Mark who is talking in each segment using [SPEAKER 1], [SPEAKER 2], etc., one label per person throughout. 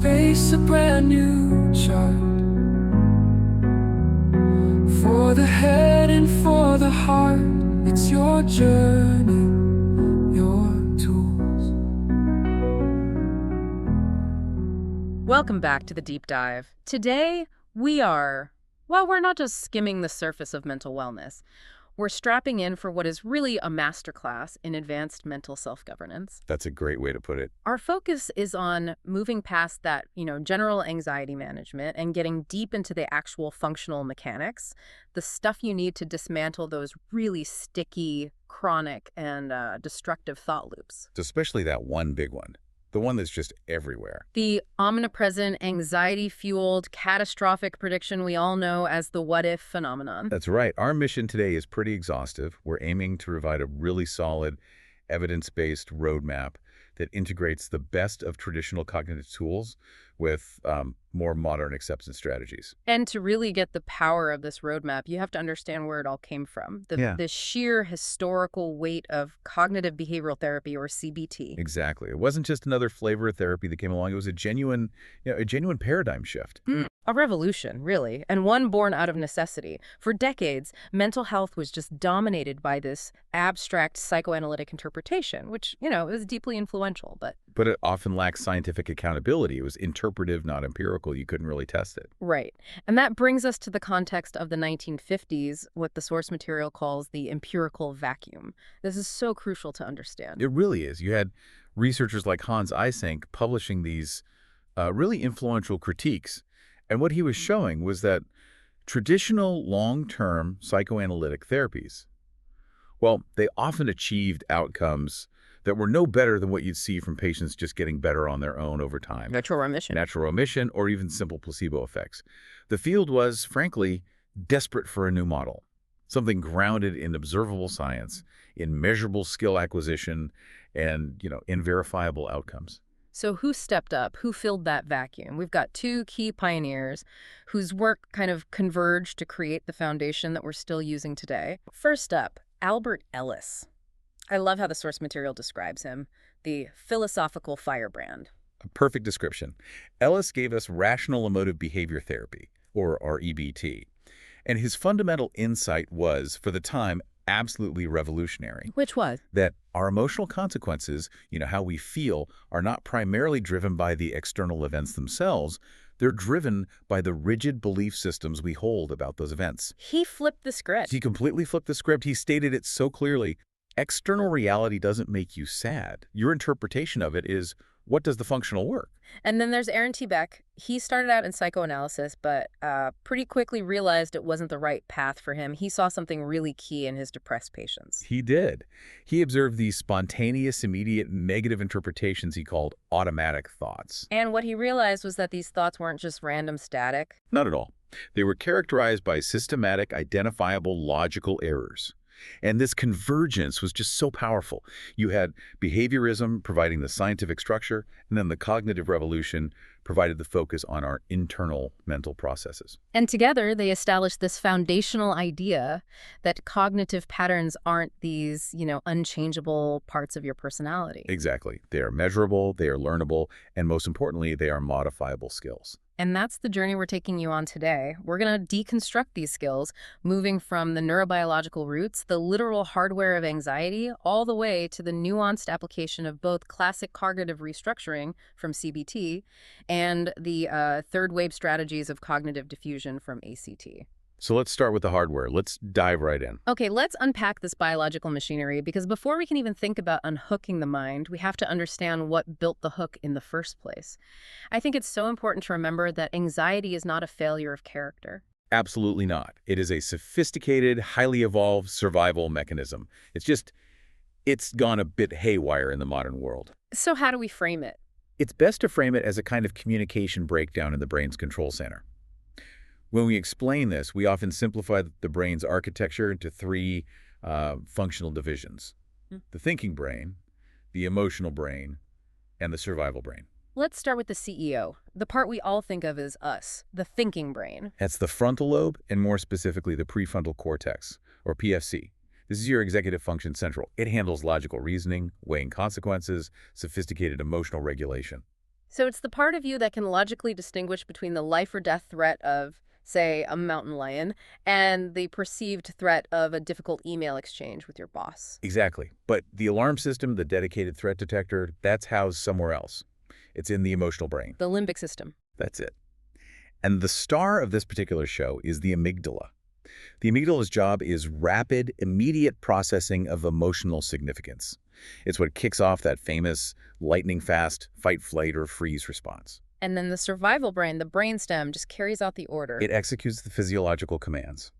[SPEAKER 1] space, a brand new chart for the head and for the heart. It's your journey, your tools.
[SPEAKER 2] Welcome back to the Deep Dive. Today, we're not just skimming the surface of mental wellness. We're strapping in for what is really a masterclass in advanced mental self-governance.
[SPEAKER 3] That's a great way to put it.
[SPEAKER 2] Our focus is on moving past that, general anxiety management and getting deep into the actual functional mechanics, the stuff you need to dismantle those really sticky, chronic, and destructive thought loops.
[SPEAKER 3] Especially that one big one. The one that's just everywhere.
[SPEAKER 2] The omnipresent, anxiety-fueled, catastrophic prediction we all know as the what-if phenomenon.
[SPEAKER 3] That's right. Our mission today is pretty exhaustive. We're aiming to provide a really solid, evidence-based roadmap that integrates the best of traditional cognitive tools with more modern acceptance strategies.
[SPEAKER 2] And to really get the power of this roadmap, you have to understand where it all came from. The sheer historical weight of cognitive behavioral therapy, or CBT.
[SPEAKER 3] Exactly. It wasn't just another flavor of therapy that came along. It was a genuine paradigm shift.
[SPEAKER 2] A revolution, really, and one born out of necessity. For decades, mental health was just dominated by this abstract psychoanalytic interpretation, which, is deeply influential, but
[SPEAKER 3] it often lacked scientific accountability. It was interpretive, not empirical. You couldn't really test it.
[SPEAKER 2] Right. And that brings us to the context of the 1950s, what the source material calls the empirical vacuum. This is so crucial to understand.
[SPEAKER 3] It really is. You had researchers like Hans Eysenck publishing these really influential critiques. And what he was showing was that traditional long-term psychoanalytic therapies, well, they often achieved outcomes that were no better than what you'd see from patients just getting better on their own over time.
[SPEAKER 2] Natural remission.
[SPEAKER 3] Natural remission, or even simple placebo effects. The field was, frankly, desperate for a new model, something grounded in observable science, in measurable skill acquisition, and, in verifiable outcomes.
[SPEAKER 2] So who stepped up? Who filled that vacuum? We've got two key pioneers whose work kind of converged to create the foundation that we're still using today. First up, Albert Ellis. I love how the source material describes him, the philosophical firebrand.
[SPEAKER 3] A perfect description. Ellis gave us rational emotive behavior therapy, or REBT. And his fundamental insight was, for the time, absolutely revolutionary.
[SPEAKER 2] Which was?
[SPEAKER 3] That our emotional consequences, how we feel, are not primarily driven by the external events themselves. They're driven by the rigid belief systems we hold about those events.
[SPEAKER 2] He flipped the script.
[SPEAKER 3] He completely flipped the script. He stated it so clearly. External reality doesn't make you sad. Your interpretation of it is, what does the functional work?
[SPEAKER 2] And then there's Aaron T. Beck. He started out in psychoanalysis, but pretty quickly realized it wasn't the right path for him. He saw something really key in his depressed patients.
[SPEAKER 3] He did. He observed these spontaneous, immediate, negative interpretations he called automatic thoughts.
[SPEAKER 2] And what he realized was that these thoughts weren't just random static.
[SPEAKER 3] Not at all. They were characterized by systematic, identifiable, logical errors. And this convergence was just so powerful. You had behaviorism providing the scientific structure, and then the cognitive revolution provided the focus on our internal mental processes.
[SPEAKER 2] And together, they established this foundational idea that cognitive patterns aren't these, unchangeable parts of your personality.
[SPEAKER 3] Exactly. They are measurable, they are learnable, and most importantly, they are modifiable skills.
[SPEAKER 2] And that's the journey we're taking you on today. We're going to deconstruct these skills, moving from the neurobiological roots, the literal hardware of anxiety, all the way to the nuanced application of both classic cognitive restructuring from CBT and the third wave strategies of cognitive diffusion from ACT.
[SPEAKER 3] So let's start with the hardware. Let's dive right in.
[SPEAKER 2] Okay, let's unpack this biological machinery, because before we can even think about unhooking the mind, we have to understand what built the hook in the first place. I think it's so important to remember that anxiety is not a failure of character.
[SPEAKER 3] Absolutely not. It is a sophisticated, highly evolved survival mechanism. It's gone a bit haywire in the modern world.
[SPEAKER 2] So how do we frame it?
[SPEAKER 3] It's best to frame it as a kind of communication breakdown in the brain's control center. When we explain this, we often simplify the brain's architecture into three functional divisions. The thinking brain, the emotional brain, and the survival brain.
[SPEAKER 2] Let's start with the CEO, the part we all think of as us, the thinking brain.
[SPEAKER 3] That's the frontal lobe, and more specifically, the prefrontal cortex, or PFC. This is your executive function central. It handles logical reasoning, weighing consequences, sophisticated emotional regulation.
[SPEAKER 2] So it's the part of you that can logically distinguish between the life or death threat of, say, a mountain lion and the perceived threat of a difficult email exchange with your boss.
[SPEAKER 3] Exactly. But the alarm system, the dedicated threat detector, that's housed somewhere else. It's in the emotional brain.
[SPEAKER 2] The limbic system.
[SPEAKER 3] That's it. And the star of this particular show is the amygdala. The amygdala's job is rapid, immediate processing of emotional significance. It's what kicks off that famous lightning-fast fight, flight, or freeze response.
[SPEAKER 2] And then the survival brain, the brainstem, just carries out the order.
[SPEAKER 3] It executes the physiological commands.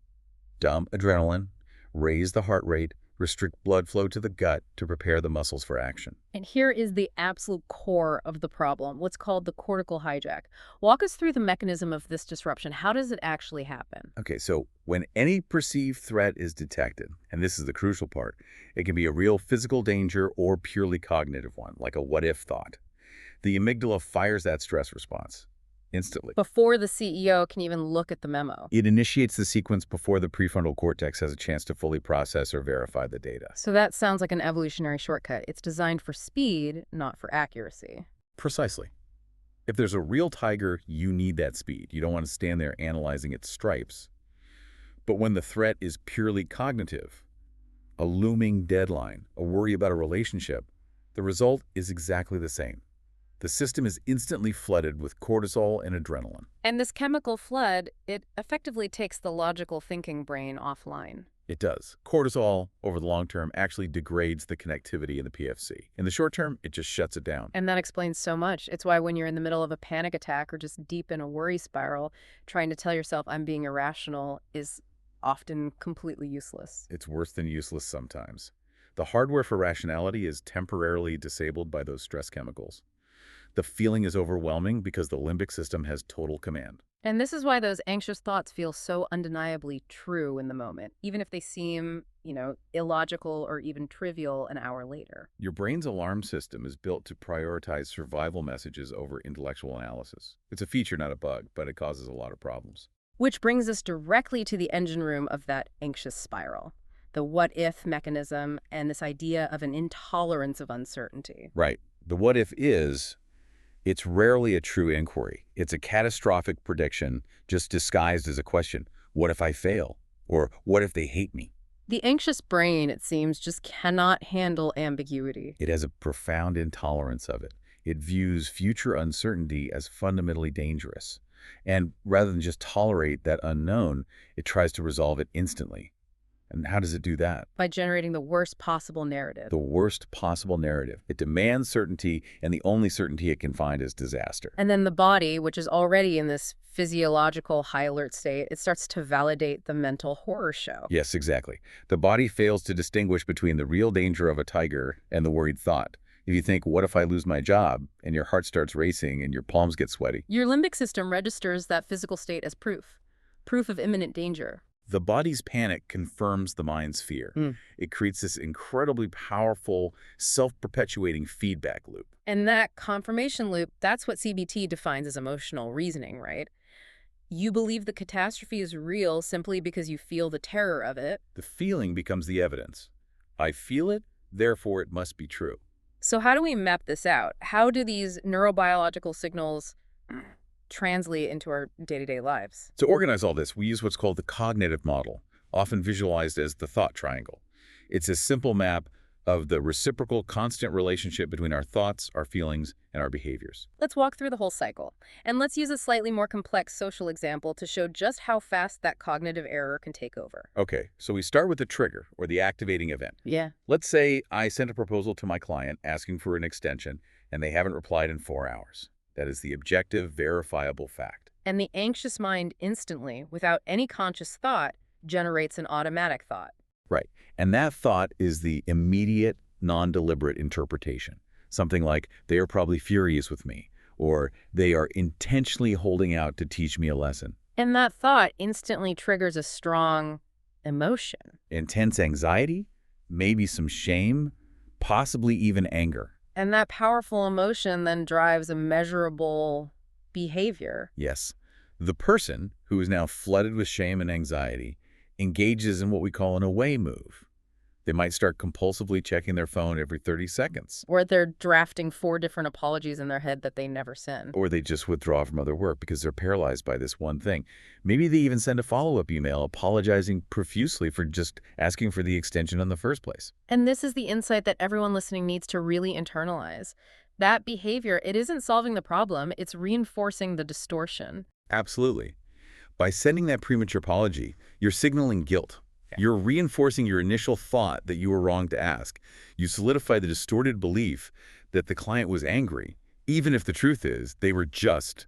[SPEAKER 3] Dump adrenaline, raise the heart rate, restrict blood flow to the gut to prepare the muscles for action.
[SPEAKER 2] And here is the absolute core of the problem, what's called the cortical hijack. Walk us through the mechanism of this disruption. How does it actually happen?
[SPEAKER 3] Okay, so when any perceived threat is detected, and this is the crucial part, it can be a real physical danger or purely cognitive one, like a what-if thought. The amygdala fires that stress response instantly.
[SPEAKER 2] Before the CEO can even look at the memo.
[SPEAKER 3] It initiates the sequence before the prefrontal cortex has a chance to fully process or verify the data.
[SPEAKER 2] So that sounds like an evolutionary shortcut. It's designed for speed, not for accuracy.
[SPEAKER 3] Precisely. If there's a real tiger, you need that speed. You don't want to stand there analyzing its stripes. But when the threat is purely cognitive, a looming deadline, a worry about a relationship, the result is exactly the same. The system is instantly flooded with cortisol and adrenaline.
[SPEAKER 2] And this chemical flood, it effectively takes the logical thinking brain offline.
[SPEAKER 3] It does. Cortisol, over the long term, actually degrades the connectivity in the PFC. In the short term, it just shuts it down.
[SPEAKER 2] And that explains so much. It's why when you're in the middle of a panic attack or just deep in a worry spiral, trying to tell yourself I'm being irrational is often completely useless.
[SPEAKER 3] It's worse than useless sometimes. The hardware for rationality is temporarily disabled by those stress chemicals. The feeling is overwhelming because the limbic system has total command.
[SPEAKER 2] And this is why those anxious thoughts feel so undeniably true in the moment, even if they seem, illogical or even trivial an hour later.
[SPEAKER 3] Your brain's alarm system is built to prioritize survival messages over intellectual analysis. It's a feature, not a bug, but it causes a lot of problems.
[SPEAKER 2] Which brings us directly to the engine room of that anxious spiral, the what-if mechanism and this idea of an intolerance of uncertainty.
[SPEAKER 3] Right. The what-if is... it's rarely a true inquiry. It's a catastrophic prediction just disguised as a question. What if I fail? Or what if they hate me?
[SPEAKER 2] The anxious brain, it seems, just cannot handle ambiguity.
[SPEAKER 3] It has a profound intolerance of it. It views future uncertainty as fundamentally dangerous. And rather than just tolerate that unknown, it tries to resolve it instantly. And how does it do that?
[SPEAKER 2] By generating the worst possible narrative.
[SPEAKER 3] The worst possible narrative. It demands certainty, and the only certainty it can find is disaster.
[SPEAKER 2] And then the body, which is already in this physiological high alert state, it starts to validate the mental horror show.
[SPEAKER 3] Yes, exactly. The body fails to distinguish between the real danger of a tiger and the worried thought. If you think, what if I lose my job, and your heart starts racing and your palms get sweaty?
[SPEAKER 2] Your limbic system registers that physical state as proof of imminent danger.
[SPEAKER 3] The body's panic confirms the mind's fear. It creates this incredibly powerful, self-perpetuating feedback loop.
[SPEAKER 2] And that confirmation loop, that's what CBT defines as emotional reasoning, right? You believe the catastrophe is real simply because you feel the terror of it.
[SPEAKER 3] The feeling becomes the evidence. I feel it, therefore it must be true.
[SPEAKER 2] So how do we map this out? How do these neurobiological signals translate into our day-to-day lives?
[SPEAKER 3] To organize all this, we use what's called the cognitive model, often visualized as the thought triangle. It's a simple map of the reciprocal, constant relationship between our thoughts, our feelings, and our behaviors.
[SPEAKER 2] Let's walk through the whole cycle. And let's use a slightly more complex social example to show just how fast that cognitive error can take over.
[SPEAKER 3] Okay, so we start with the trigger, or the activating event.
[SPEAKER 2] Yeah.
[SPEAKER 3] Let's say I sent a proposal to my client asking for an extension, and they haven't replied in 4 hours. That is the objective, verifiable fact.
[SPEAKER 2] And the anxious mind instantly, without any conscious thought, generates an automatic thought.
[SPEAKER 3] Right. And that thought is the immediate, non-deliberate interpretation. Something like, they are probably furious with me, or they are intentionally holding out to teach me a lesson.
[SPEAKER 2] And that thought instantly triggers a strong emotion.
[SPEAKER 3] Intense anxiety, maybe some shame, possibly even anger.
[SPEAKER 2] And that powerful emotion then drives a measurable behavior.
[SPEAKER 3] Yes. The person, who is now flooded with shame and anxiety, engages in what we call an away move. They might start compulsively checking their phone every 30 seconds.
[SPEAKER 2] Or they're drafting 4 different apologies in their head that they never send.
[SPEAKER 3] Or they just withdraw from other work because they're paralyzed by this one thing. Maybe they even send a follow-up email apologizing profusely for just asking for the extension in the first place.
[SPEAKER 2] And this is the insight that everyone listening needs to really internalize. That behavior, it isn't solving the problem, it's reinforcing the distortion.
[SPEAKER 3] Absolutely. By sending that premature apology, you're signaling guilt. You're reinforcing your initial thought that you were wrong to ask. You solidify the distorted belief that the client was angry, even if the truth is they were just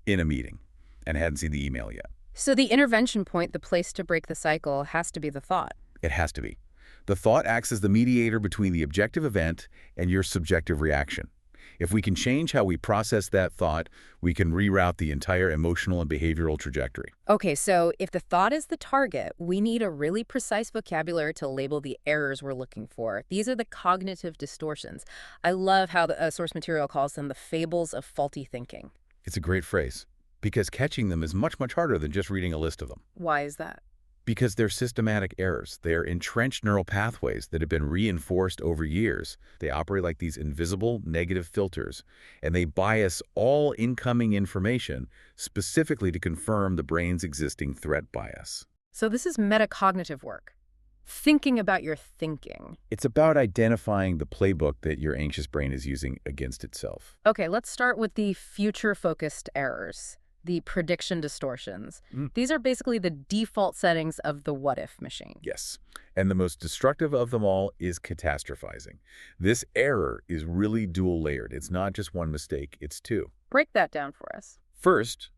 [SPEAKER 3] in a meeting and hadn't seen the email yet.
[SPEAKER 2] So the intervention point, the place to break the cycle, has to be the thought.
[SPEAKER 3] It has to be. The thought acts as the mediator between the objective event and your subjective reaction. If we can change how we process that thought, we can reroute the entire emotional and behavioral trajectory.
[SPEAKER 2] Okay, so if the thought is the target, we need a really precise vocabulary to label the errors we're looking for. These are the cognitive distortions. I love how the source material calls them the fables of faulty thinking.
[SPEAKER 3] It's a great phrase, because catching them is much, much harder than just reading a list of them.
[SPEAKER 2] Why is that?
[SPEAKER 3] Because they're systematic errors. They're entrenched neural pathways that have been reinforced over years. They operate like these invisible negative filters, and they bias all incoming information specifically to confirm the brain's existing threat bias.
[SPEAKER 2] So this is metacognitive work. Thinking about your thinking.
[SPEAKER 3] It's about identifying the playbook that your anxious brain is using against itself.
[SPEAKER 2] Okay, let's start with the future-focused errors. The prediction distortions. These are basically the default settings of the what-if machine.
[SPEAKER 3] Yes, and the most destructive of them all is catastrophizing. This error is really dual-layered. It's not just one mistake, it's two.
[SPEAKER 2] Break that down for us.
[SPEAKER 3] First,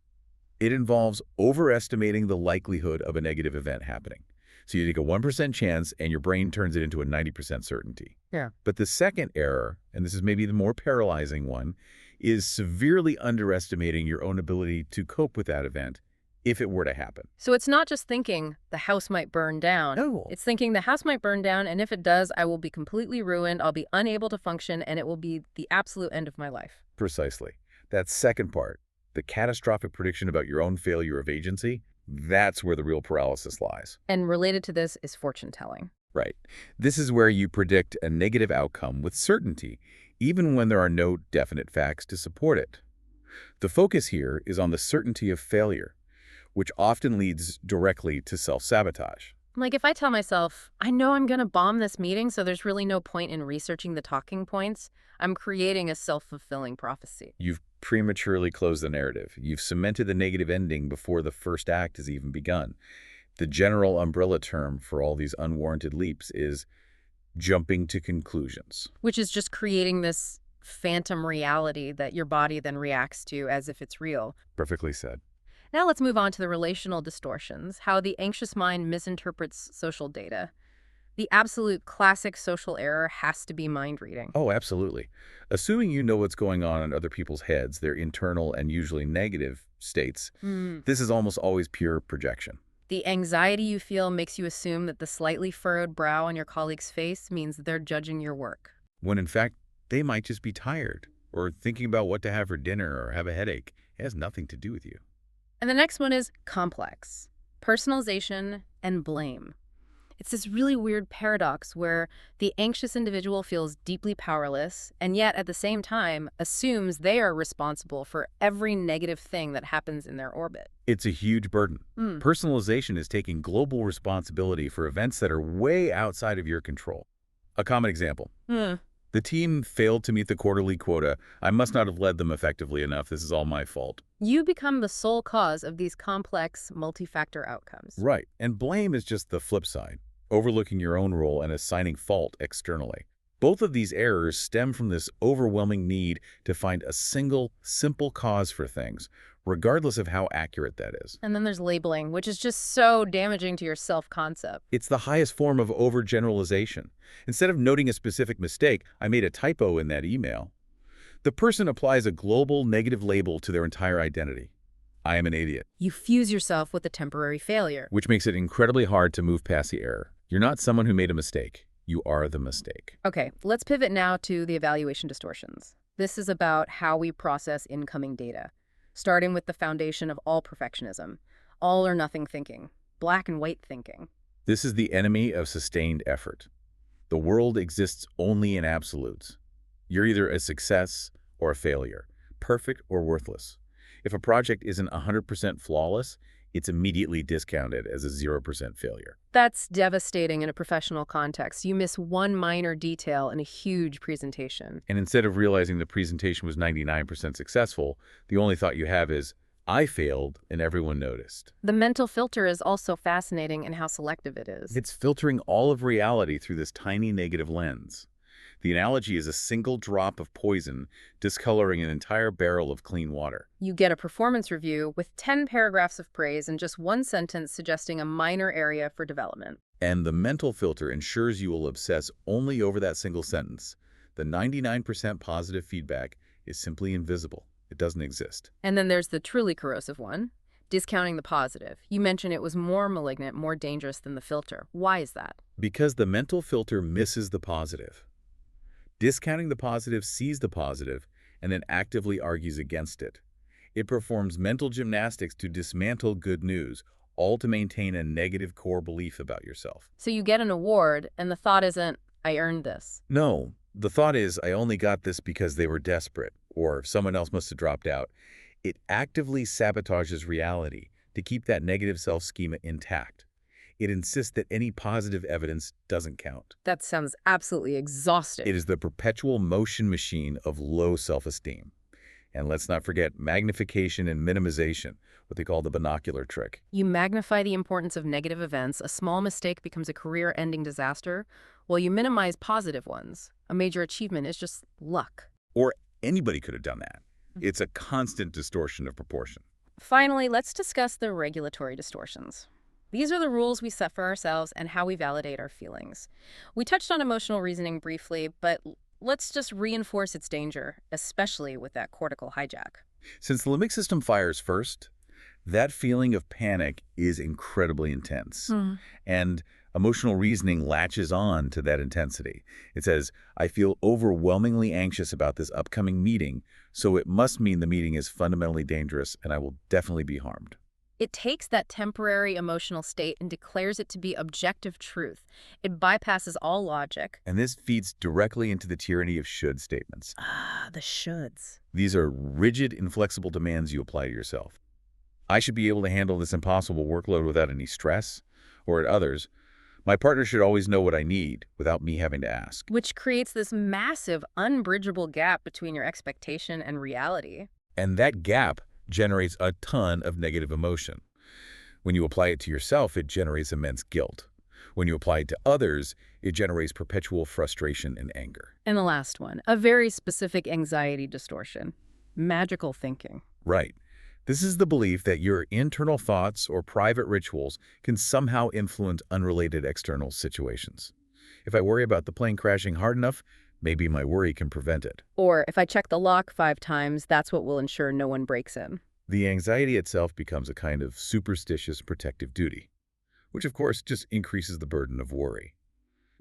[SPEAKER 3] it involves overestimating the likelihood of a negative event happening. So you take a 1% chance and your brain turns it into a 90% certainty.
[SPEAKER 2] Yeah.
[SPEAKER 3] But the second error, and this is maybe the more paralyzing one, is severely underestimating your own ability to cope with that event if it were to happen.
[SPEAKER 2] So it's not just thinking the house might burn down.
[SPEAKER 3] No.
[SPEAKER 2] It's thinking the house might burn down, and if it does, I will be completely ruined, I'll be unable to function, and it will be the absolute end of my life.
[SPEAKER 3] Precisely. That second part, the catastrophic prediction about your own failure of agency, that's where the real paralysis lies.
[SPEAKER 2] And related to this is fortune telling.
[SPEAKER 3] Right. This is where you predict a negative outcome with certainty, even when there are no definite facts to support it. The focus here is on the certainty of failure, which often leads directly to self-sabotage.
[SPEAKER 2] Like if I tell myself, I know I'm going to bomb this meeting, so there's really no point in researching the talking points, I'm creating a self-fulfilling prophecy.
[SPEAKER 3] You've prematurely closed the narrative. You've cemented the negative ending before the first act has even begun. The general umbrella term for all these unwarranted leaps is jumping to conclusions.
[SPEAKER 2] Which is just creating this phantom reality that your body then reacts to as if it's real.
[SPEAKER 3] Perfectly said.
[SPEAKER 2] Now let's move on to the relational distortions, how the anxious mind misinterprets social data. The absolute classic social error has to be mind reading.
[SPEAKER 3] Oh, absolutely. Assuming you know what's going on in other people's heads, their internal and usually negative states, this is almost always pure projection.
[SPEAKER 2] The anxiety you feel makes you assume that the slightly furrowed brow on your colleague's face means they're judging your work.
[SPEAKER 3] When in fact, they might just be tired or thinking about what to have for dinner or have a headache. It has nothing to do with you.
[SPEAKER 2] And the next one is complex, personalization, and blame. It's this really weird paradox where the anxious individual feels deeply powerless and yet at the same time assumes they are responsible for every negative thing that happens in their orbit.
[SPEAKER 3] It's a huge burden. Personalization is taking global responsibility for events that are way outside of your control. A common example. The team failed to meet the quarterly quota. I must not have led them effectively enough. This is all my fault.
[SPEAKER 2] You become the sole cause of these complex, multi-factor outcomes.
[SPEAKER 3] Right. And blame is just the flip side, overlooking your own role and assigning fault externally. Both of these errors stem from this overwhelming need to find a single, simple cause for things, regardless of how accurate that is.
[SPEAKER 2] And then there's labeling, which is just so damaging to your self-concept.
[SPEAKER 3] It's the highest form of overgeneralization. Instead of noting a specific mistake, I made a typo in that email, the person applies a global negative label to their entire identity. I am an idiot.
[SPEAKER 2] You fuse yourself with a temporary failure.
[SPEAKER 3] Which makes it incredibly hard to move past the error. You're not someone who made a mistake. You are the mistake.
[SPEAKER 2] Okay, let's pivot now to the evaluation distortions. This is about how we process incoming data, starting with the foundation of all perfectionism, all or nothing thinking, black and white thinking.
[SPEAKER 3] This is the enemy of sustained effort. The world exists only in absolutes. You're either a success or a failure, perfect or worthless. If a project isn't 100% flawless, it's immediately discounted as a 0% failure.
[SPEAKER 2] That's devastating in a professional context. You miss one minor detail in a huge presentation.
[SPEAKER 3] And instead of realizing the presentation was 99% successful, the only thought you have is, I failed and everyone noticed.
[SPEAKER 2] The mental filter is also fascinating in how selective it is.
[SPEAKER 3] It's filtering all of reality through this tiny negative lens. The analogy is a single drop of poison discoloring an entire barrel of clean water.
[SPEAKER 2] You get a performance review with 10 paragraphs of praise and just one sentence suggesting a minor area for development.
[SPEAKER 3] And the mental filter ensures you will obsess only over that single sentence. The 99% positive feedback is simply invisible. It doesn't exist.
[SPEAKER 2] And then there's the truly corrosive one, discounting the positive. You mentioned it was more malignant, more dangerous than the filter. Why is that?
[SPEAKER 3] Because the mental filter misses the positive. Discounting the positive sees the positive and then actively argues against it. It performs mental gymnastics to dismantle good news, all to maintain a negative core belief about yourself.
[SPEAKER 2] So you get an award, and the thought isn't, I earned this.
[SPEAKER 3] No, the thought is, I only got this because they were desperate, or someone else must have dropped out. It actively sabotages reality to keep that negative self-schema intact. It insists that any positive evidence doesn't count.
[SPEAKER 2] That sounds absolutely exhausting.
[SPEAKER 3] It is the perpetual motion machine of low self-esteem. And let's not forget magnification and minimization, what they call the binocular trick.
[SPEAKER 2] You magnify the importance of negative events, a small mistake becomes a career-ending disaster, while you minimize positive ones. A major achievement is just luck.
[SPEAKER 3] Or anybody could have done that. It's a constant distortion of proportion.
[SPEAKER 2] Finally, let's discuss the regulatory distortions. These are the rules we set for ourselves and how we validate our feelings. We touched on emotional reasoning briefly, but let's just reinforce its danger, especially with that cortical hijack.
[SPEAKER 3] Since the limbic system fires first, that feeling of panic is incredibly intense. And emotional reasoning latches on to that intensity. It says, I feel overwhelmingly anxious about this upcoming meeting, so it must mean the meeting is fundamentally dangerous and I will definitely be harmed.
[SPEAKER 2] It takes that temporary emotional state and declares it to be objective truth. It bypasses all logic.
[SPEAKER 3] And this feeds directly into the tyranny of should statements.
[SPEAKER 2] Ah, the shoulds.
[SPEAKER 3] These are rigid, inflexible demands you apply to yourself. I should be able to handle this impossible workload without any stress. Or at others, my partner should always know what I need without me having to ask.
[SPEAKER 2] Which creates this massive, unbridgeable gap between your expectation and reality.
[SPEAKER 3] And that gap generates a ton of negative emotion. When you apply it to yourself, it generates immense guilt. When you apply it to others, it generates perpetual frustration and anger.
[SPEAKER 2] And the last one, a very specific anxiety distortion, magical thinking.
[SPEAKER 3] Right. This is the belief that your internal thoughts or private rituals can somehow influence unrelated external situations. If I worry about the plane crashing hard enough, maybe my worry can prevent it.
[SPEAKER 2] Or if I check the lock 5 times, that's what will ensure no one breaks in.
[SPEAKER 3] The anxiety itself becomes a kind of superstitious protective duty, which of course just increases the burden of worry.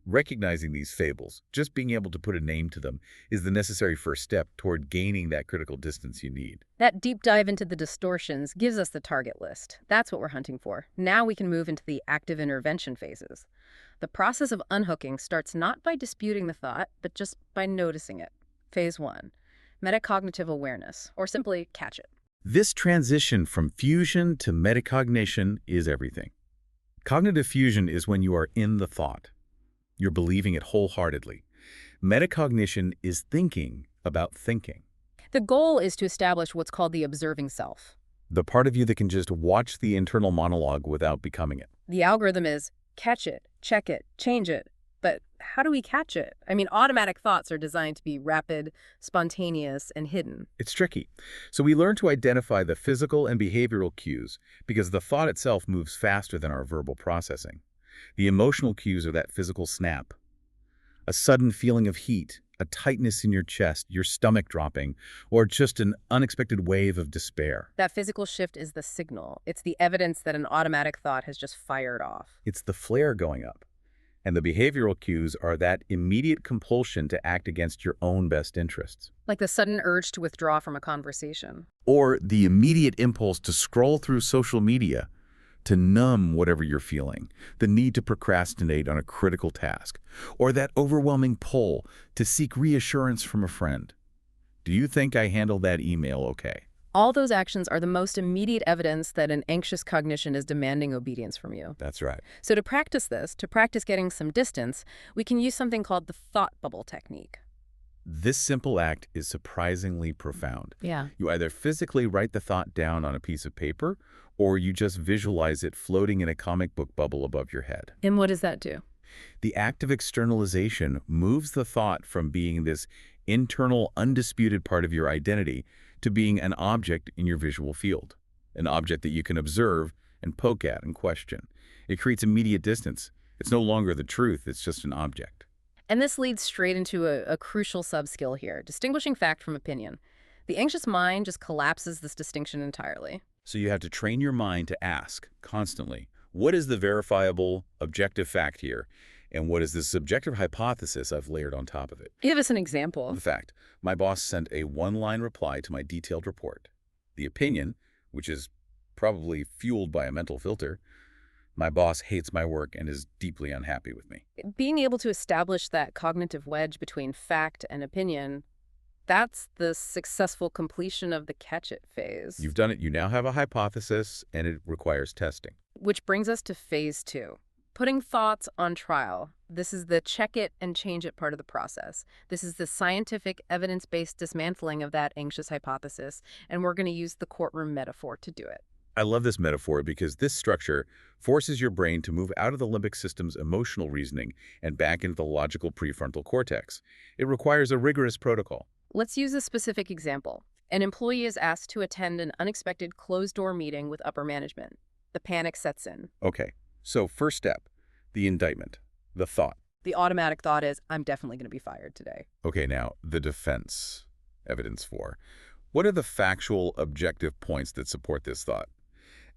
[SPEAKER 3] Recognizing these fables, just being able to put a name to them, is the necessary first step toward gaining that critical distance you need.
[SPEAKER 2] That deep dive into the distortions gives us the target list. That's what we're hunting for. Now we can move into the active intervention phases. The process of unhooking starts not by disputing the thought, but just by noticing it. Phase 1, metacognitive awareness, or simply catch it.
[SPEAKER 3] This transition from fusion to metacognition is everything. Cognitive fusion is when you are in the thought. You're believing it wholeheartedly. Metacognition is thinking about thinking.
[SPEAKER 2] The goal is to establish what's called the observing self.
[SPEAKER 3] The part of you that can just watch the internal monologue without becoming it.
[SPEAKER 2] The algorithm is catch it, check it, change it. But how do we catch it? I mean, automatic thoughts are designed to be rapid, spontaneous, and hidden.
[SPEAKER 3] It's tricky. So we learn to identify the physical and behavioral cues because the thought itself moves faster than our verbal processing. The emotional cues are that physical snap. A sudden feeling of heat, a tightness in your chest, your stomach dropping, or just an unexpected wave of despair.
[SPEAKER 2] That physical shift is the signal. It's the evidence that an automatic thought has just fired off.
[SPEAKER 3] It's the flare going up. And the behavioral cues are that immediate compulsion to act against your own best interests.
[SPEAKER 2] Like the sudden urge to withdraw from a conversation.
[SPEAKER 3] Or the immediate impulse to scroll through social media, to numb whatever you're feeling, the need to procrastinate on a critical task, or that overwhelming pull to seek reassurance from a friend. Do you think I handled that email okay?
[SPEAKER 2] All those actions are the most immediate evidence that an anxious cognition is demanding obedience from you.
[SPEAKER 3] That's right.
[SPEAKER 2] So to practice this, to practice getting some distance, we can use something called the thought bubble technique.
[SPEAKER 3] This simple act is surprisingly profound.
[SPEAKER 2] Yeah.
[SPEAKER 3] You either physically write the thought down on a piece of paper, or you just visualize it floating in a comic book bubble above your head.
[SPEAKER 2] And what does that do?
[SPEAKER 3] The act of externalization moves the thought from being this internal, undisputed part of your identity to being an object in your visual field, an object that you can observe and poke at and question. It creates immediate distance. It's no longer the truth, it's just an object.
[SPEAKER 2] And this leads straight into a crucial sub-skill here, distinguishing fact from opinion. The anxious mind just collapses this distinction entirely.
[SPEAKER 3] So you have to train your mind to ask constantly, what is the verifiable, objective fact here? And what is the subjective hypothesis I've layered on top of it?
[SPEAKER 2] Give us an example.
[SPEAKER 3] The fact, my boss sent a one-line reply to my detailed report. The opinion, which is probably fueled by a mental filter, my boss hates my work and is deeply unhappy with me.
[SPEAKER 2] Being able to establish that cognitive wedge between fact and opinion, that's the successful completion of the catch-it phase.
[SPEAKER 3] You've done it. You now have a hypothesis, and it requires testing.
[SPEAKER 2] Which brings us to phase 2. Putting thoughts on trial. This is the check it and change it part of the process. This is the scientific, evidence-based dismantling of that anxious hypothesis, and we're going to use the courtroom metaphor to do it.
[SPEAKER 3] I love this metaphor because this structure forces your brain to move out of the limbic system's emotional reasoning and back into the logical prefrontal cortex. It requires a rigorous protocol.
[SPEAKER 2] Let's use a specific example. An employee is asked to attend an unexpected closed-door meeting with upper management. The panic sets in.
[SPEAKER 3] Okay, so first step, the indictment, the thought.
[SPEAKER 2] The automatic thought is, I'm definitely going to be fired today.
[SPEAKER 3] Okay, now, the defense, evidence 4. What are the factual, objective points that support this thought?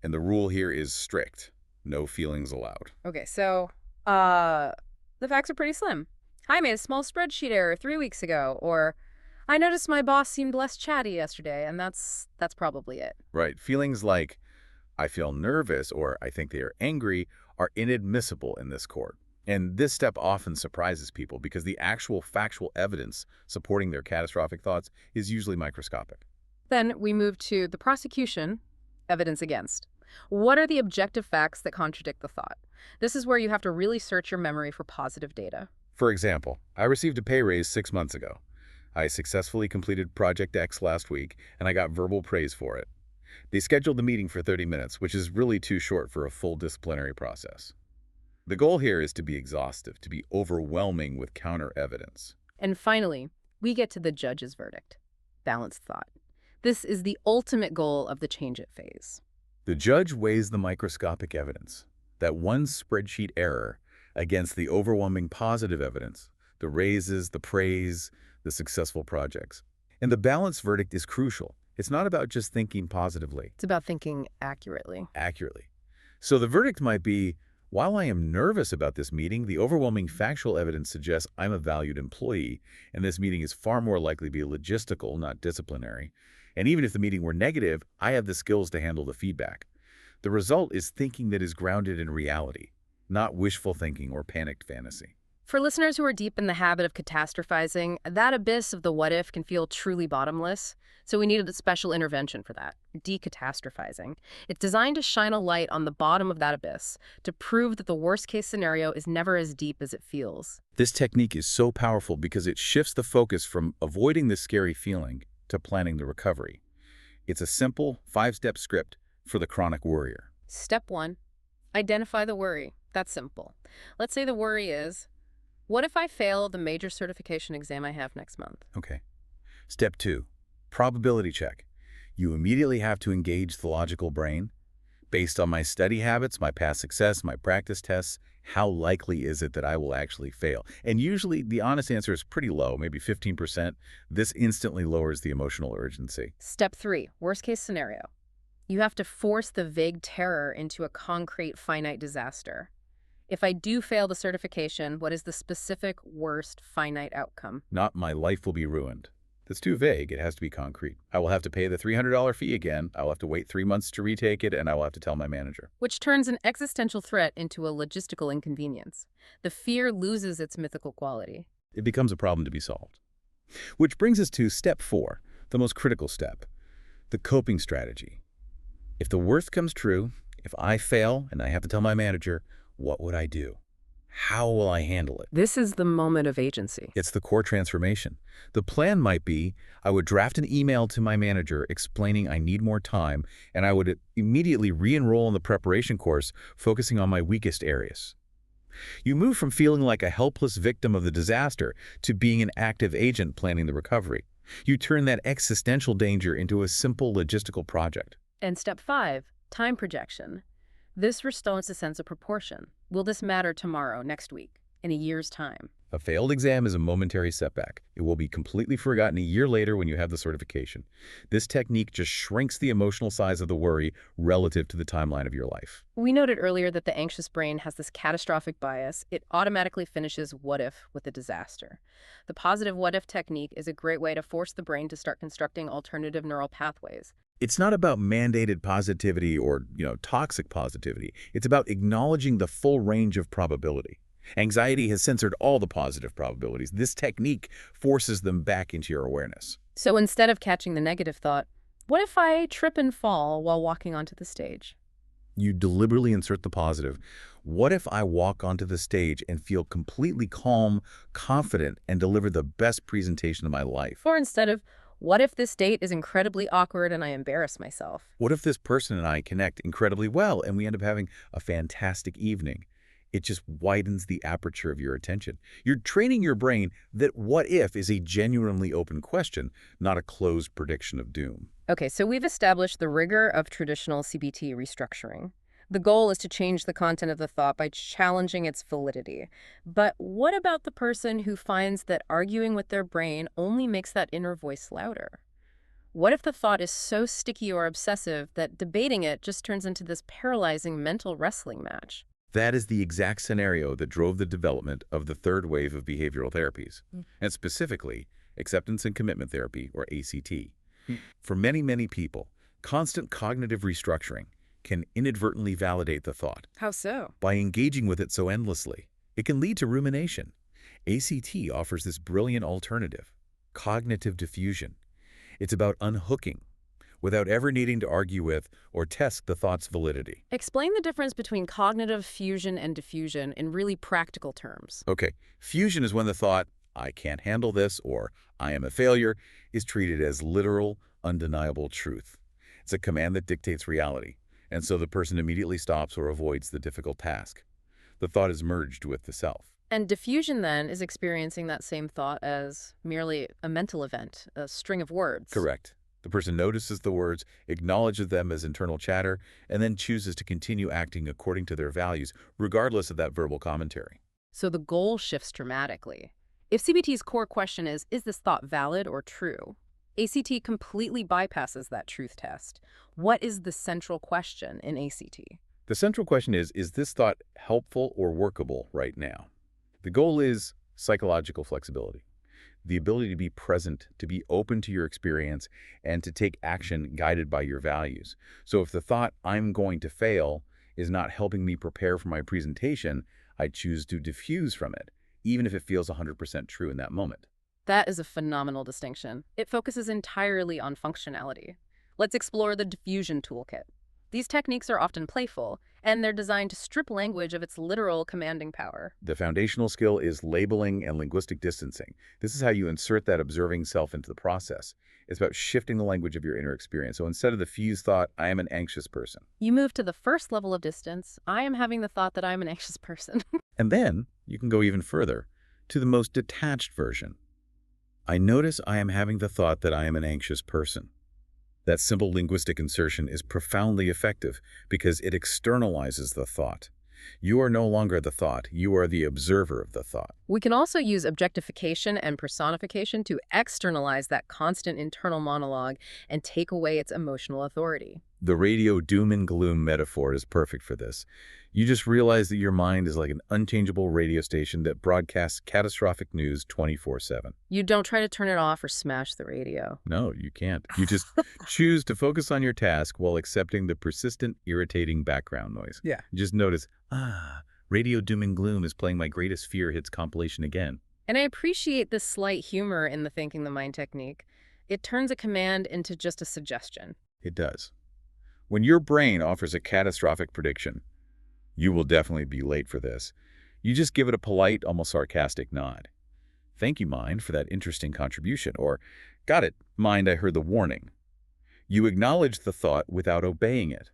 [SPEAKER 3] And the rule here is strict. No feelings allowed.
[SPEAKER 2] Okay, so, the facts are pretty slim. I made a small spreadsheet error 3 weeks ago, or I noticed my boss seemed less chatty yesterday, and that's probably it.
[SPEAKER 3] Right. Feelings like, I feel nervous or I think they are angry are inadmissible in this court. And this step often surprises people because the actual factual evidence supporting their catastrophic thoughts is usually microscopic.
[SPEAKER 2] Then we move to the prosecution, evidence against. What are the objective facts that contradict the thought? This is where you have to really search your memory for positive data.
[SPEAKER 3] For example, I received a pay raise 6 months ago. I successfully completed Project X last week, and I got verbal praise for it. They scheduled the meeting for 30 minutes, which is really too short for a full disciplinary process. The goal here is to be exhaustive, to be overwhelming with counter-evidence.
[SPEAKER 2] And finally, we get to the judge's verdict, balanced thought. This is the ultimate goal of the change it phase.
[SPEAKER 3] The judge weighs the microscopic evidence, that one spreadsheet error, against the overwhelming positive evidence, the raises, the praise, the successful projects. And the balanced verdict is crucial. It's not about just thinking positively.
[SPEAKER 2] It's about thinking accurately.
[SPEAKER 3] So the verdict might be, while I am nervous about this meeting, the overwhelming factual evidence suggests I'm a valued employee, and this meeting is far more likely to be logistical, not disciplinary. And even if the meeting were negative, I have the skills to handle the feedback. The result is thinking that is grounded in reality, not wishful thinking or panicked fantasy.
[SPEAKER 2] For listeners who are deep in the habit of catastrophizing, that abyss of the what-if can feel truly bottomless, so we needed a special intervention for that, decatastrophizing. It's designed to shine a light on the bottom of that abyss, to prove that the worst-case scenario is never as deep as it feels.
[SPEAKER 3] This technique is so powerful because it shifts the focus from avoiding the scary feeling to planning the recovery. It's a simple 5-step script for the chronic worrier.
[SPEAKER 2] Step 1, identify the worry. That's simple. Let's say the worry is, what if I fail the major certification exam I have next month?
[SPEAKER 3] Okay. Step 2, probability check. You immediately have to engage the logical brain. Based on my study habits, my past success, my practice tests, how likely is it that I will actually fail? And usually the honest answer is pretty low, maybe 15%. This instantly lowers the emotional urgency.
[SPEAKER 2] Step 3, worst case scenario. You have to force the vague terror into a concrete, finite disaster. If I do fail the certification, what is the specific, worst, finite outcome?
[SPEAKER 3] Not my life will be ruined. That's too vague. It has to be concrete. I will have to pay the $300 fee again. I will have to wait 3 months to retake it, and I will have to tell my manager.
[SPEAKER 2] Which turns an existential threat into a logistical inconvenience. The fear loses its mythical quality.
[SPEAKER 3] It becomes a problem to be solved. Which brings us to step 4, the most critical step, the coping strategy. If the worst comes true, if I fail and I have to tell my manager, what would I do? How will I handle it?
[SPEAKER 2] This is the moment of agency.
[SPEAKER 3] It's the core transformation. The plan might be I would draft an email to my manager explaining I need more time, and I would immediately re-enroll in the preparation course, focusing on my weakest areas. You move from feeling like a helpless victim of the disaster to being an active agent planning the recovery. You turn that existential danger into a simple logistical project.
[SPEAKER 2] And step 5, time projection. This restores a sense of proportion. Will this matter tomorrow, next week, in a year's time?
[SPEAKER 3] A failed exam is a momentary setback. It will be completely forgotten a year later when you have the certification. This technique just shrinks the emotional size of the worry relative to the timeline of your life.
[SPEAKER 2] We noted earlier that the anxious brain has this catastrophic bias. It automatically finishes what if with a disaster. The positive what if technique is a great way to force the brain to start constructing alternative neural pathways.
[SPEAKER 3] It's not about mandated positivity or, toxic positivity. It's about acknowledging the full range of probability. Anxiety has censored all the positive probabilities. This technique forces them back into your awareness.
[SPEAKER 2] So instead of catching the negative thought, what if I trip and fall while walking onto the stage?
[SPEAKER 3] You deliberately insert the positive. What if I walk onto the stage and feel completely calm, confident, and deliver the best presentation of my life?
[SPEAKER 2] Or instead of, what if this date is incredibly awkward and I embarrass myself?
[SPEAKER 3] What if this person and I connect incredibly well and we end up having a fantastic evening? It just widens the aperture of your attention. You're training your brain that what if is a genuinely open question, not a closed prediction of doom.
[SPEAKER 2] Okay, so we've established the rigor of traditional CBT restructuring. The goal is to change the content of the thought by challenging its validity. But what about the person who finds that arguing with their brain only makes that inner voice louder? What if the thought is so sticky or obsessive that debating it just turns into this paralyzing mental wrestling match?
[SPEAKER 3] That is the exact scenario that drove the development of the third wave of behavioral therapies, and specifically acceptance and commitment therapy, or ACT. For many, many people, constant cognitive restructuring can inadvertently validate the thought.
[SPEAKER 2] How so?
[SPEAKER 3] By engaging with it so endlessly, it can lead to rumination. ACT offers this brilliant alternative, cognitive diffusion. It's about unhooking without ever needing to argue with or test the thought's validity.
[SPEAKER 2] Explain the difference between cognitive fusion and diffusion in really practical terms.
[SPEAKER 3] Okay, fusion is when the thought, I can't handle this, or I am a failure, is treated as literal, undeniable truth. It's a command that dictates reality, and so the person immediately stops or avoids the difficult task. The thought is merged with the self.
[SPEAKER 2] And diffusion, then, is experiencing that same thought as merely a mental event, a string of words.
[SPEAKER 3] Correct. The person notices the words, acknowledges them as internal chatter, and then chooses to continue acting according to their values, regardless of that verbal commentary.
[SPEAKER 2] So the goal shifts dramatically. If CBT's core question is this thought valid or true? ACT completely bypasses that truth test. What is the central question in ACT?
[SPEAKER 3] The central question is this thought helpful or workable right now? The goal is psychological flexibility, the ability to be present, to be open to your experience, and to take action guided by your values. So if the thought, I'm going to fail, is not helping me prepare for my presentation, I choose to diffuse from it, even if it feels 100% true in that moment.
[SPEAKER 2] That is a phenomenal distinction. It focuses entirely on functionality. Let's explore the diffusion toolkit. These techniques are often playful, and they're designed to strip language of its literal commanding power.
[SPEAKER 3] The foundational skill is labeling and linguistic distancing. This is how you insert that observing self into the process. It's about shifting the language of your inner experience. So instead of the fused thought, I am an anxious person.
[SPEAKER 2] You move to the first level of distance. I am having the thought that I'm an anxious person.
[SPEAKER 3] And then you can go even further to the most detached version. I notice I am having the thought that I am an anxious person. That simple linguistic insertion is profoundly effective because it externalizes the thought. You are no longer the thought, you are the observer of the thought.
[SPEAKER 2] We can also use objectification and personification to externalize that constant internal monologue and take away its emotional authority.
[SPEAKER 3] The radio doom and gloom metaphor is perfect for this. You just realize that your mind is like an unchangeable radio station that broadcasts catastrophic news 24/7.
[SPEAKER 2] You don't try to turn it off or smash the radio.
[SPEAKER 3] No, you can't. You just choose to focus on your task while accepting the persistent, irritating background noise.
[SPEAKER 2] Yeah.
[SPEAKER 3] You just notice, radio doom and gloom is playing my greatest fear hits compilation again.
[SPEAKER 2] And I appreciate this slight humor in the thinking the mind technique. It turns a command into just a suggestion.
[SPEAKER 3] It does. When your brain offers a catastrophic prediction, you will definitely be late for this. You just give it a polite, almost sarcastic nod. Thank you, mind, for that interesting contribution. Or, got it, mind, I heard the warning. You acknowledge the thought without obeying it.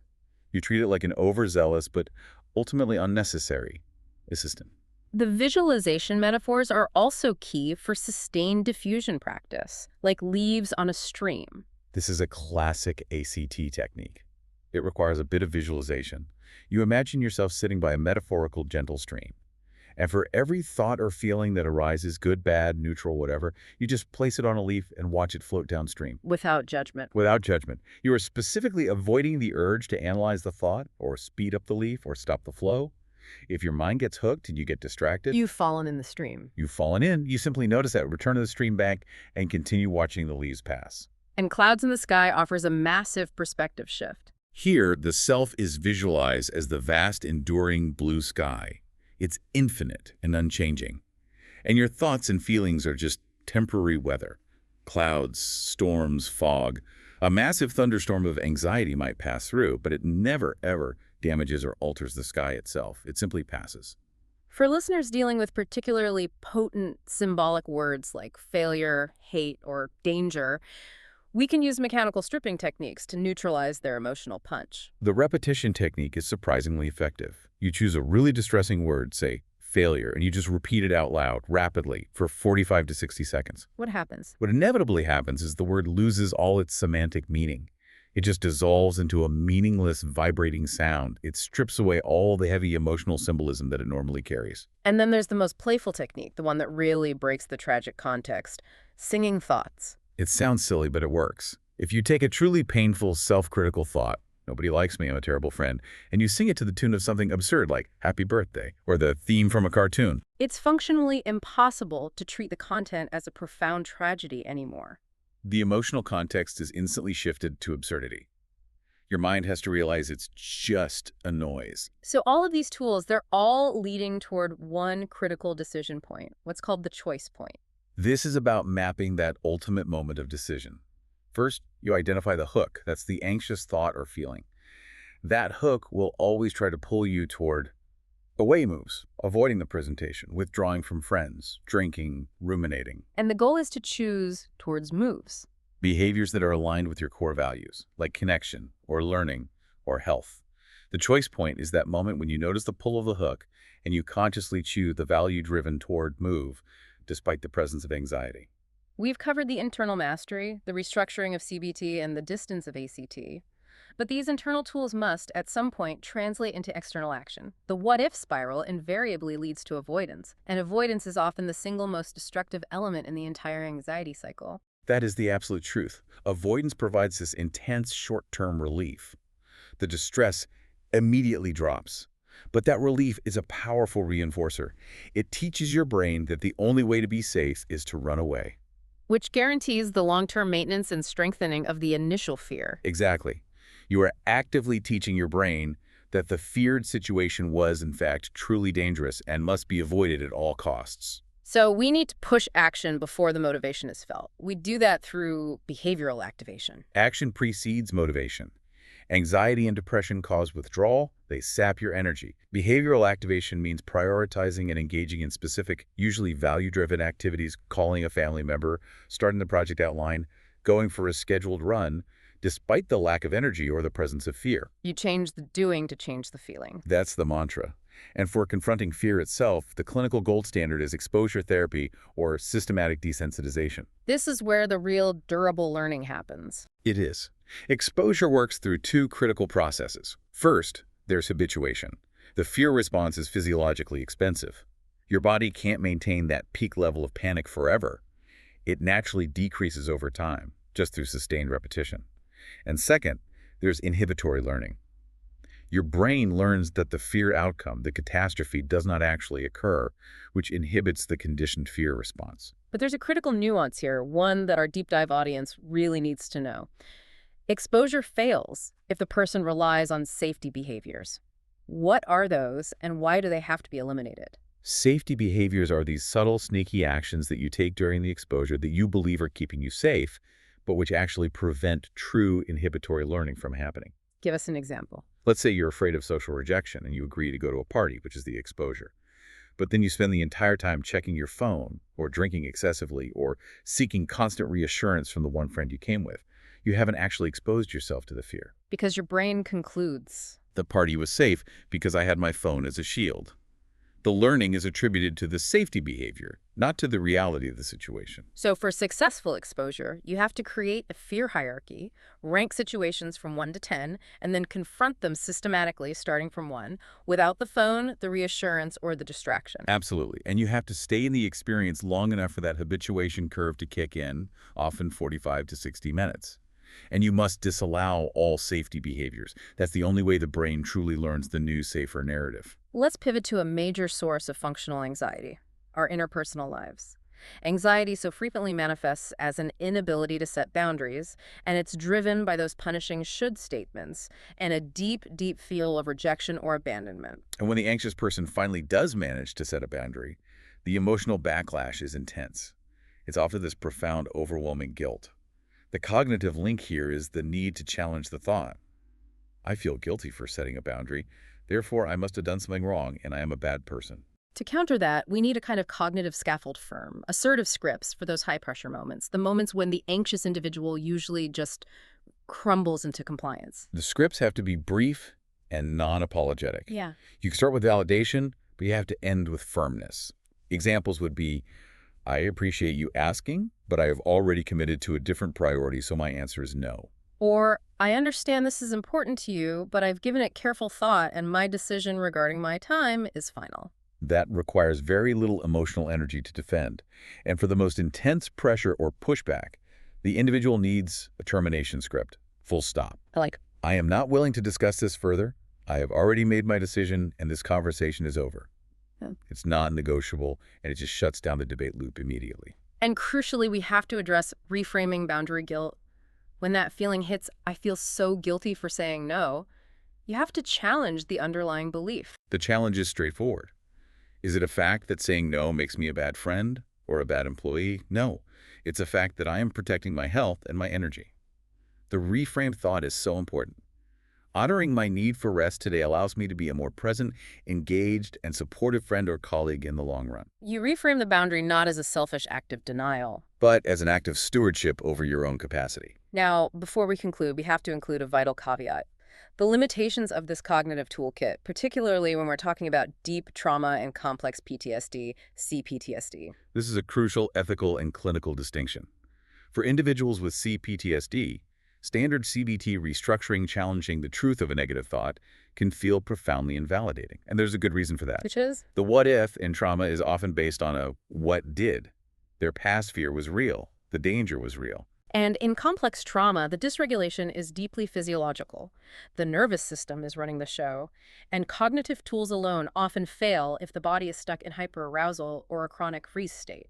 [SPEAKER 3] You treat it like an overzealous but ultimately unnecessary assistant.
[SPEAKER 2] The visualization metaphors are also key for sustained diffusion practice, like leaves on a stream.
[SPEAKER 3] This is a classic ACT technique. It requires a bit of visualization. You imagine yourself sitting by a metaphorical gentle stream. And for every thought or feeling that arises, good, bad, neutral, whatever, you just place it on a leaf and watch it float downstream.
[SPEAKER 2] Without judgment.
[SPEAKER 3] Without judgment. You are specifically avoiding the urge to analyze the thought or speed up the leaf or stop the flow. If your mind gets hooked and you get distracted,
[SPEAKER 2] You've fallen in the stream.
[SPEAKER 3] you've fallen in. You simply notice that, return to the stream bank, and continue watching the leaves pass.
[SPEAKER 2] And Clouds in the Sky offers a massive perspective shift.
[SPEAKER 3] Here, the self is visualized as the vast, enduring blue sky. It's infinite and unchanging. And your thoughts and feelings are just temporary weather. Clouds, storms, fog. A massive thunderstorm of anxiety might pass through, but it never, ever damages or alters the sky itself. It simply passes.
[SPEAKER 2] For listeners dealing with particularly potent symbolic words like failure, hate, or danger, we can use mechanical stripping techniques to neutralize their emotional punch.
[SPEAKER 3] The repetition technique is surprisingly effective. You choose a really distressing word, say failure, and you just repeat it out loud, rapidly, for 45 to 60 seconds.
[SPEAKER 2] What happens?
[SPEAKER 3] What inevitably happens is the word loses all its semantic meaning. It just dissolves into a meaningless, vibrating sound. It strips away all the heavy emotional symbolism that it normally carries.
[SPEAKER 2] And then there's the most playful technique, the one that really breaks the tragic context, singing thoughts.
[SPEAKER 3] It sounds silly, but it works. If you take a truly painful, self-critical thought, nobody likes me, I'm a terrible friend, and you sing it to the tune of something absurd like happy birthday or the theme from a cartoon.
[SPEAKER 2] It's functionally impossible to treat the content as a profound tragedy anymore.
[SPEAKER 3] The emotional context is instantly shifted to absurdity. Your mind has to realize it's just a noise.
[SPEAKER 2] So all of these tools, they're all leading toward one critical decision point, what's called the choice point.
[SPEAKER 3] This is about mapping that ultimate moment of decision. First, you identify the hook. That's the anxious thought or feeling. That hook will always try to pull you toward away moves, avoiding the presentation, withdrawing from friends, drinking, ruminating.
[SPEAKER 2] And the goal is to choose towards moves.
[SPEAKER 3] Behaviors that are aligned with your core values, like connection or learning or health. The choice point is that moment when you notice the pull of the hook and you consciously choose the value-driven toward move despite the presence of anxiety.
[SPEAKER 2] We've covered the internal mastery, the restructuring of CBT, and the distance of ACT. But these internal tools must, at some point, translate into external action. The what-if spiral invariably leads to avoidance, and avoidance is often the single most destructive element in the entire anxiety cycle.
[SPEAKER 3] That is the absolute truth. Avoidance provides this intense short-term relief. The distress immediately drops. But that relief is a powerful reinforcer. It teaches your brain that the only way to be safe is to run away.
[SPEAKER 2] Which guarantees the long-term maintenance and strengthening of the initial fear.
[SPEAKER 3] Exactly. You are actively teaching your brain that the feared situation was, in fact, truly dangerous and must be avoided at all costs.
[SPEAKER 2] So we need to push action before the motivation is felt. We do that through behavioral activation.
[SPEAKER 3] Action precedes motivation. Anxiety and depression cause withdrawal. They sap your energy. Behavioral activation means prioritizing and engaging in specific, usually value-driven activities, calling a family member, starting the project outline, going for a scheduled run, despite the lack of energy or the presence of fear.
[SPEAKER 2] You change the doing to change the feeling.
[SPEAKER 3] That's the mantra. And for confronting fear itself, the clinical gold standard is exposure therapy or systematic desensitization.
[SPEAKER 2] This is where the real durable learning happens.
[SPEAKER 3] It is. Exposure works through two critical processes. First, there's habituation. The fear response is physiologically expensive. Your body can't maintain that peak level of panic forever. It naturally decreases over time, just through sustained repetition. And second, There's inhibitory learning. Your brain learns that the feared outcome, the catastrophe, does not actually occur, which inhibits the conditioned fear response.
[SPEAKER 2] But there's a critical nuance here, one that our deep dive audience really needs to know. Exposure fails if the person relies on safety behaviors. What are those, and why do they have to be eliminated?
[SPEAKER 3] Safety behaviors are these subtle, sneaky actions that you take during the exposure that you believe are keeping you safe, but which actually prevent true inhibitory learning from happening.
[SPEAKER 2] Give us an example.
[SPEAKER 3] Let's say you're afraid of social rejection and you agree to go to a party, which is the exposure. But then you spend the entire time checking your phone or drinking excessively or seeking constant reassurance from the one friend you came with. You haven't actually exposed yourself to the fear.
[SPEAKER 2] Because your brain concludes.
[SPEAKER 3] The party was safe because I had my phone as a shield. The learning is attributed to the safety behavior, not to the reality of the situation.
[SPEAKER 2] So for successful exposure, you have to create a fear hierarchy, rank situations from 1 to 10, and then confront them systematically starting from 1, without the phone, the reassurance, or the distraction.
[SPEAKER 3] Absolutely. And you have to stay in the experience long enough for that habituation curve to kick in, often 45 to 60 minutes. And you must disallow all safety behaviors. That's the only way the brain truly learns the new, safer narrative.
[SPEAKER 2] Let's pivot to a major source of functional anxiety, our interpersonal lives. Anxiety so frequently manifests as an inability to set boundaries, and it's driven by those punishing should statements and a deep, deep feel of rejection or abandonment.
[SPEAKER 3] And when the anxious person finally does manage to set a boundary, the emotional backlash is intense. It's often this profound, overwhelming guilt. The cognitive link here is the need to challenge the thought. I feel guilty for setting a boundary, therefore I must have done something wrong and I am a bad person.
[SPEAKER 2] To counter that, we need a kind of cognitive scaffold firm, assertive scripts for those high-pressure moments, the moments when the anxious individual usually just crumbles into compliance.
[SPEAKER 3] The scripts have to be brief and non-apologetic.
[SPEAKER 2] Yeah.
[SPEAKER 3] You can start with validation, but you have to end with firmness. Examples would be, I appreciate you asking, but I have already committed to a different priority, so my answer is no.
[SPEAKER 2] Or, I understand this is important to you, but I've given it careful thought and my decision regarding my time is final.
[SPEAKER 3] That requires very little emotional energy to defend. And for the most intense pressure or pushback, the individual needs a termination script. Full stop. I am not willing to discuss this further. I have already made my decision and this conversation is over.
[SPEAKER 2] Yeah.
[SPEAKER 3] It's non-negotiable and it just shuts down the debate loop immediately.
[SPEAKER 2] And crucially, we have to address reframing boundary guilt. When that feeling hits, I feel so guilty for saying no, you have to challenge the underlying belief.
[SPEAKER 3] The challenge is straightforward. Is it a fact that saying no makes me a bad friend or a bad employee? No. It's a fact that I am protecting my health and my energy. The reframed thought is so important. Honoring my need for rest today allows me to be a more present, engaged, and supportive friend or colleague in the long run.
[SPEAKER 2] You reframe the boundary not as a selfish act of denial,
[SPEAKER 3] but as an act of stewardship over your own capacity.
[SPEAKER 2] Now, before we conclude, we have to include a vital caveat. The limitations of this cognitive toolkit, particularly when we're talking about deep trauma and complex PTSD, CPTSD.
[SPEAKER 3] This is a crucial ethical and clinical distinction. For individuals with CPTSD, standard CBT restructuring challenging the truth of a negative thought can feel profoundly invalidating. And there's a good reason for that.
[SPEAKER 2] Which is?
[SPEAKER 3] The what if in trauma is often based on a what did. Their past fear was real. The danger was real.
[SPEAKER 2] And in complex trauma, the dysregulation is deeply physiological. The nervous system is running the show, and cognitive tools alone often fail if the body is stuck in hyperarousal or a chronic freeze state.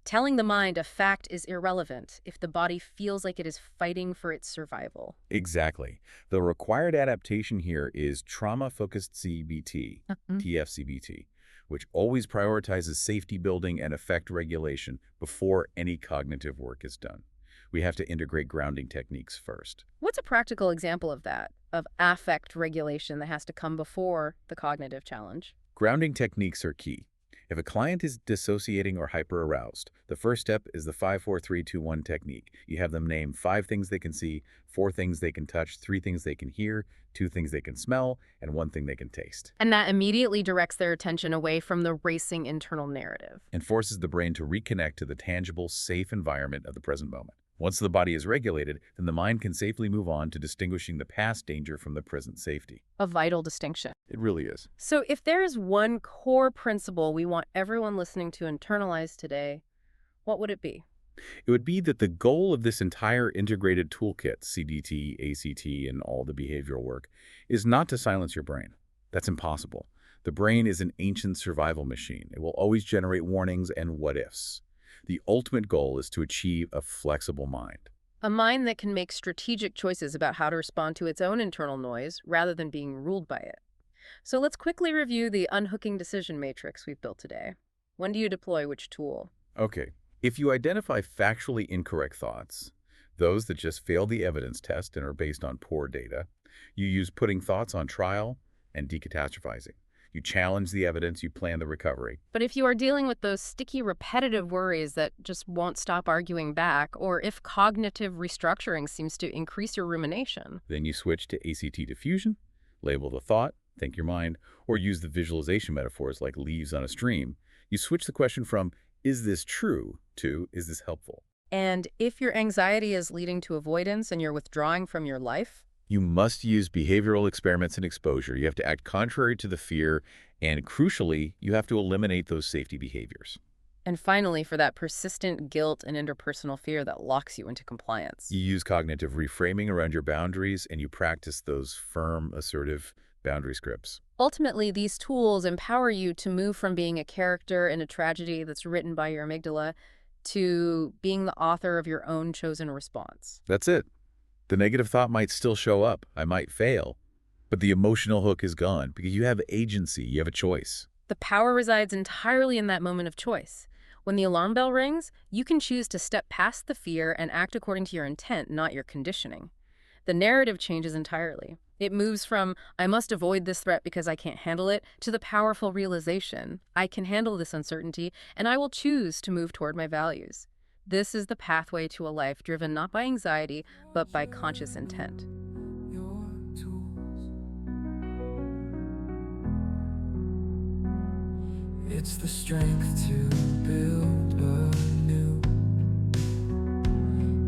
[SPEAKER 2] Telling the mind a fact is irrelevant if the body feels like it is fighting for its survival.
[SPEAKER 3] Exactly. The required adaptation here is trauma-focused CBT, TFCBT, which always prioritizes safety building and affect regulation before any cognitive work is done. We have to integrate grounding techniques first.
[SPEAKER 2] What's a practical example of that, of affect regulation that has to come before the cognitive challenge?
[SPEAKER 3] Grounding techniques are key. If a client is dissociating or hyper-aroused, the first step is the 5-4-3-2-1 technique. You have them name 5 things they can see, 4 things they can touch, 3 things they can hear, 2 things they can smell, and 1 thing they can taste.
[SPEAKER 2] And that immediately directs their attention away from the racing internal narrative.
[SPEAKER 3] And forces the brain to reconnect to the tangible, safe environment of the present moment. Once the body is regulated, then the mind can safely move on to distinguishing the past danger from the present safety.
[SPEAKER 2] A vital distinction.
[SPEAKER 3] It really is.
[SPEAKER 2] So if there is one core principle we want everyone listening to internalize today, what would it be?
[SPEAKER 3] It would be that the goal of this entire integrated toolkit, CDT, ACT, and all the behavioral work, is not to silence your brain. That's impossible. The brain is an ancient survival machine. It will always generate warnings and what-ifs. The ultimate goal is to achieve a flexible mind.
[SPEAKER 2] A mind that can make strategic choices about how to respond to its own internal noise rather than being ruled by it. So let's quickly review the unhooking decision matrix we've built today. When do you deploy which tool?
[SPEAKER 3] Okay, if you identify factually incorrect thoughts, those that just fail the evidence test and are based on poor data, you use putting thoughts on trial and decatastrophizing. You challenge the evidence, you plan the recovery.
[SPEAKER 2] But if you are dealing with those sticky, repetitive worries that just won't stop arguing back, or if cognitive restructuring seems to increase your rumination,
[SPEAKER 3] Then you switch to ACT diffusion, label the thought, think your mind, or use the visualization metaphors like leaves on a stream. You switch the question from, is this true, to, is this helpful?
[SPEAKER 2] and if your anxiety is leading to avoidance and you're withdrawing from your life,
[SPEAKER 3] You must use behavioral experiments and exposure. You have to act contrary to the fear, and crucially, you have to eliminate those safety behaviors.
[SPEAKER 2] and finally, for that persistent guilt and interpersonal fear that locks you into compliance.
[SPEAKER 3] You use cognitive reframing around your boundaries, and you practice those firm, assertive boundary scripts.
[SPEAKER 2] Ultimately, these tools empower you to move from being a character in a tragedy that's written by your amygdala to being the author of your own chosen response.
[SPEAKER 3] That's it. The negative thought might still show up. I might fail. But the emotional hook is gone because you have agency. You have a choice.
[SPEAKER 2] The power resides entirely in that moment of choice. When the alarm bell rings, you can choose to step past the fear and act according to your intent, not your conditioning. The narrative changes entirely. It moves from, I must avoid this threat because I can't handle it, to the powerful realization, I can handle this uncertainty, and I will choose to move toward my values. This is the pathway to a life driven not by anxiety, but by conscious intent.
[SPEAKER 1] Your tools. It's the strength to build anew.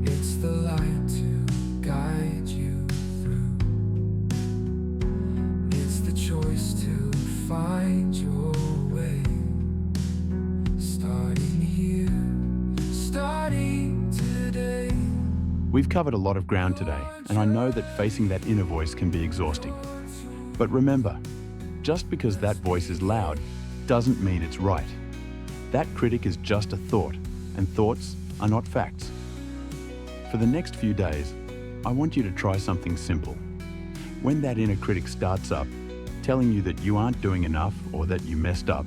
[SPEAKER 1] It's the light to guide you through. It's the choice to find your way. Starting here, starting today.
[SPEAKER 4] We've covered a lot of ground today, and I know that facing that inner voice can be exhausting. But remember, just because that voice is loud doesn't mean it's right. That critic is just a thought, and thoughts are not facts. For the next few days, I want you to try something simple. When that inner critic starts up, telling you that you aren't doing enough or that you messed up,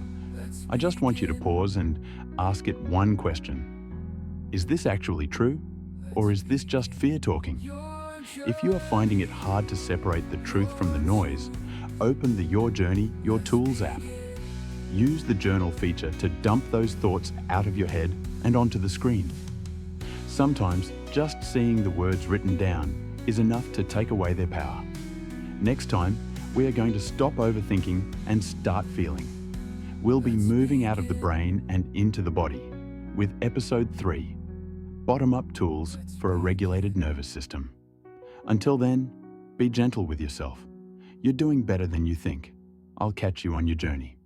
[SPEAKER 4] I just want you to pause and ask it one question. Is this actually true? Or is this just fear talking? If you are finding it hard to separate the truth from the noise, open the Your Journey, Your Tools app. Use the journal feature to dump those thoughts out of your head and onto the screen. Sometimes just seeing the words written down is enough to take away their power. Next time, we are going to stop overthinking and start feeling. We'll be moving out of the brain and into the body with Episode 3, Bottom-Up Tools for a Regulated Nervous System. Until then, be gentle with yourself. You're doing better than you think. I'll catch you on your journey.